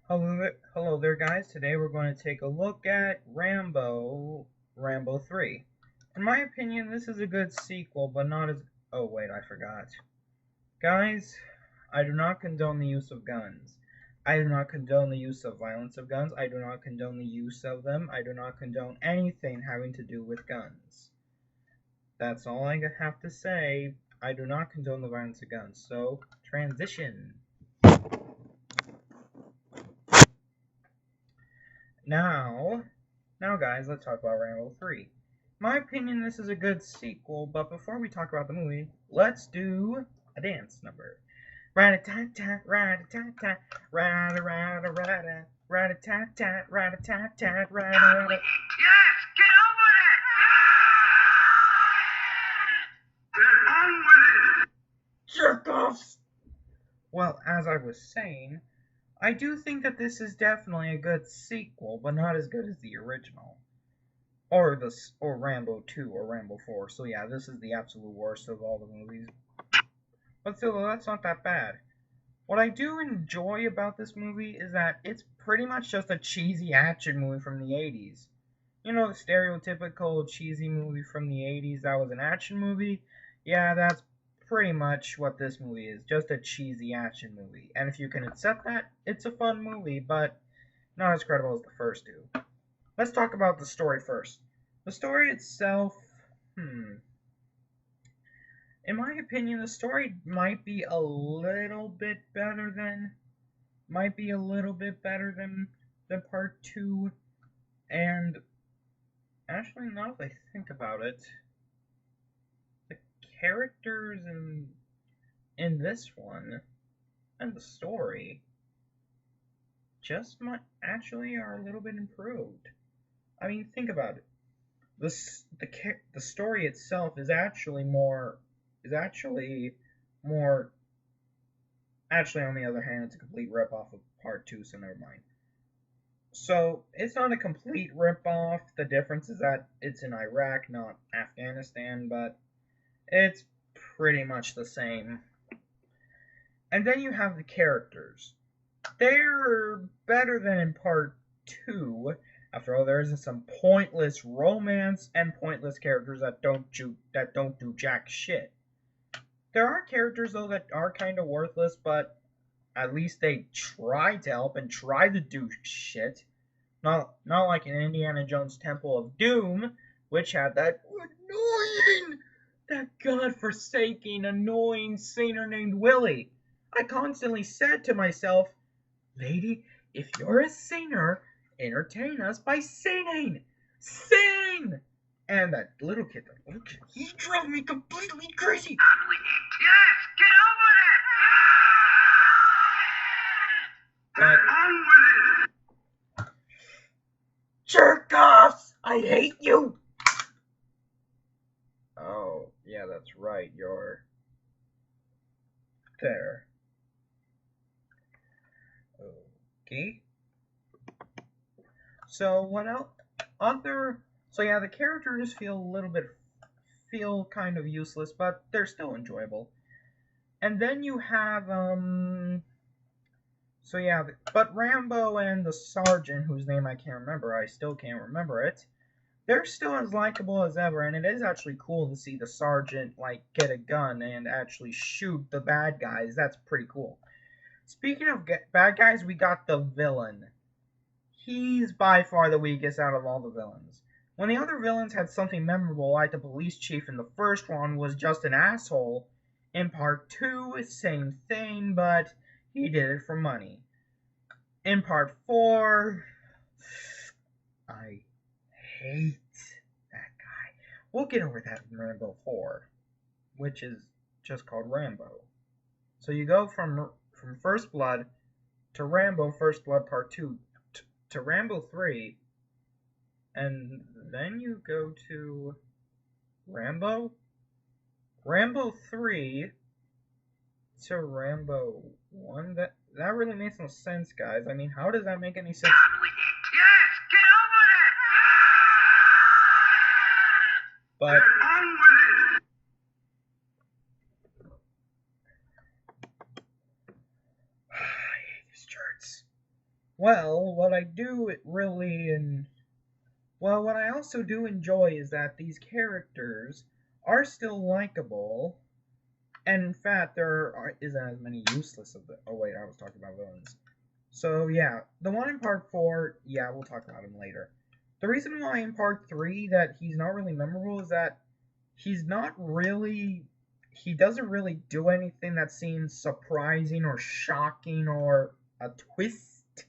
Hello there, guys. Today we're going to take a look at Rambo 3. In my opinion, this is a good sequel, but not as... Oh, wait, I forgot. Guys, I do not condone the use of guns. I do not condone the use of violence of guns. I do not condone the use of them. I do not condone anything having to do with guns. That's all I have to say. I do not condone the violence of guns. So, transition. Now, guys, let's talk about Rambo 3. In my opinion, this is a good sequel, but before we talk about the movie, let's do a dance number. Rat-a-tat-tat, rat-a-tat-tat, rat-a-rat-a-rat-a, rat-a-tat-tat, rat-a-tat-tat, rat-a-rat-a. Yes, get over it! Get on with it! Jerk-offs! Well, as I was saying, I do think that this is definitely a good sequel, but not as good as the original. Or Rambo 2 or Rambo 4. So yeah, this is the absolute worst of all the movies. But still, that's not that bad. What I do enjoy about this movie is that it's pretty much just a cheesy action movie from the 80s. You know, the stereotypical cheesy movie from the 80s that was an action movie? Yeah, that's pretty much what this movie is. Just a cheesy action movie. And if you can accept that, it's a fun movie, but not as credible as the first two. Let's talk about the story first. The story itself, in my opinion, the story might be a little bit better than part two. And actually, now that I think about it, the characters in this one and the story just might actually are a little bit improved. I mean, think about it. The story itself is actually more. Actually, on the other hand, it's a complete ripoff of part two, so never mind. So it's not a complete ripoff. The difference is that it's in Iraq, not Afghanistan, but it's pretty much the same. And then you have the characters. They're better than in part two. After all, there isn't some pointless romance and pointless characters that don't do jack shit. There are characters though that are kind of worthless, but at least they try to help and try to do shit. Not like in Indiana Jones Temple of Doom, which had that godforsaken, annoying singer named Willie. I constantly said to myself, "Lady, if you're a singer, entertain us by singing. Sing!" And that little kid, he drove me completely crazy. Yes, get over it! But Get on with it! jerk-offs! I hate you! Oh, yeah, that's right, you're there. Okay. So what else? So yeah, the characters feel kind of useless, but they're still enjoyable. And then you have So yeah, but Rambo and the sergeant, whose name I can't remember, I still can't remember it. They're still as likable as ever, and it is actually cool to see the sergeant like get a gun and actually shoot the bad guys. That's pretty cool. Speaking of bad guys, we got the villain. He's by far the weakest out of all the villains. When the other villains had something memorable, like the police chief in the first one was just an asshole, in part two, same thing, but he did it for money. In part four, I hate that guy. We'll get over that in Rambo 4, which is just called Rambo. So you go from First Blood to Rambo First Blood Part 2 to Rambo 3, and then you go to Rambo 3 to Rambo 1. That really makes no sense, guys. I mean, how does that make any sense? Yes, get over it! But Get on with it! I hate these jerks. Well, what I do really and well, what I also do enjoy is that these characters are still likable, and in fact, isn't as many useless of the. Oh wait, I was talking about villains. So yeah, the one in part four, yeah, we'll talk about him later. The reason why in part three that he's not really memorable is that he's not really he doesn't really do anything that seems surprising or shocking or a twist.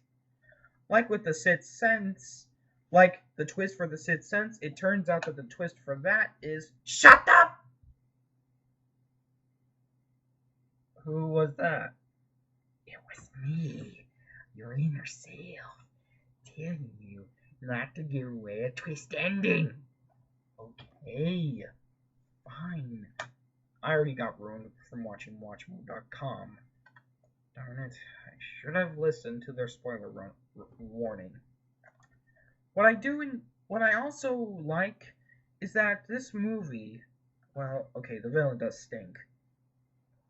Like with the Sixth Sense, like the twist for the Sixth Sense, it turns out that the twist for that is shut up. Who was that? It was me, your inner self, telling you not to give away a twist ending. Okay, fine. I already got ruined from watching WatchMode.com. Darn it, I should have listened to their warning. What I also like is that this movie, well, okay, the villain does stink.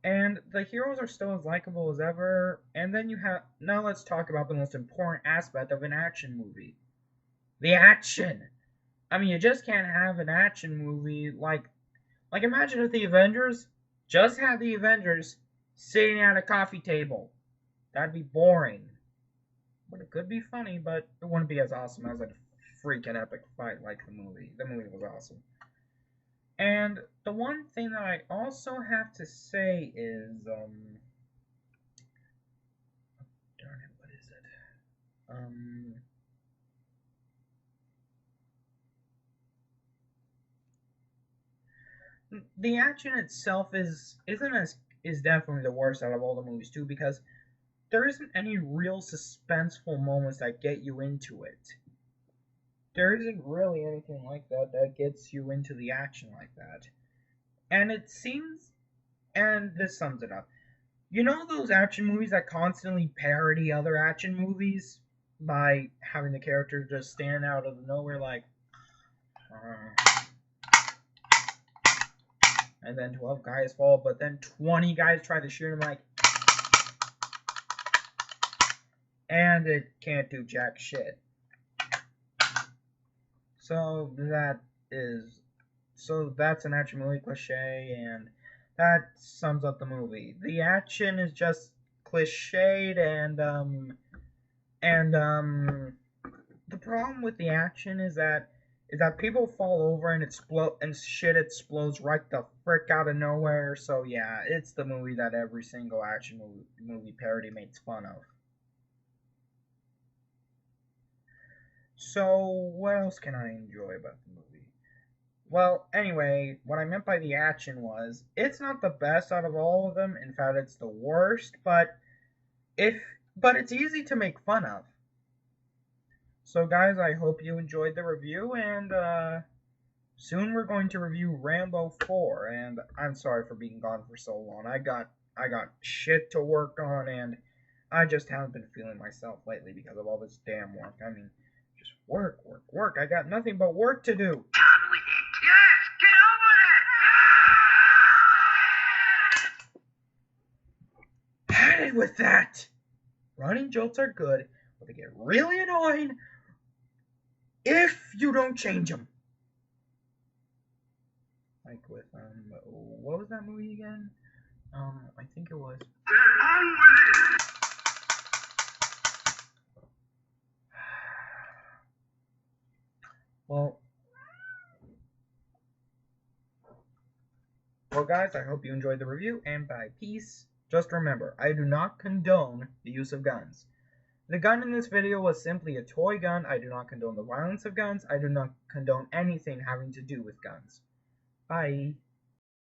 And the heroes are still as likable as ever. And then now let's talk about the most important aspect of an action movie. The action! I mean, you just can't have an action movie like imagine if the Avengers just had the Avengers sitting at a coffee table. That'd be boring. But it could be funny, but it wouldn't be as awesome as a freaking epic fight like the movie. The movie was awesome. And the one thing that I also have to say is, darn it, what is it? The action itself is definitely the worst out of all the movies too, because there isn't any real suspenseful moments that get you into it. There isn't really anything like that that gets you into the action like that. And it seems, and this sums it up. You know those action movies that constantly parody other action movies by having the characters just stand out of nowhere like, and then 12 guys fall, but then 20 guys try to shoot him like, and it can't do jack shit. So that's an action movie cliche, and that sums up the movie. The action is just cliched, and the problem with the action is that people fall over and explode and shit explodes right the frick out of nowhere. So yeah, it's the movie that every single action movie parody makes fun of. So what else can I enjoy about the movie? Well, anyway, what I meant by the action was it's not the best out of all of them. In fact, it's the worst, if but it's easy to make fun of. So guys, I hope you enjoyed the review, and soon we're going to review Rambo 4, and I'm sorry for being gone for so long. I got shit to work on, and I just haven't been feeling myself lately because of all this damn work. I mean, just work, work, work. I got nothing but work to do. Done with it. Yes, get over it. Had it with that. Running jokes are good, but they get really annoying if you don't change them. Like with what was that movie again? I think it was. Get on with it. Well, guys, I hope you enjoyed the review, and by peace, just remember, I do not condone the use of guns. The gun in this video was simply a toy gun. I do not condone the violence of guns. I do not condone anything having to do with guns. Bye.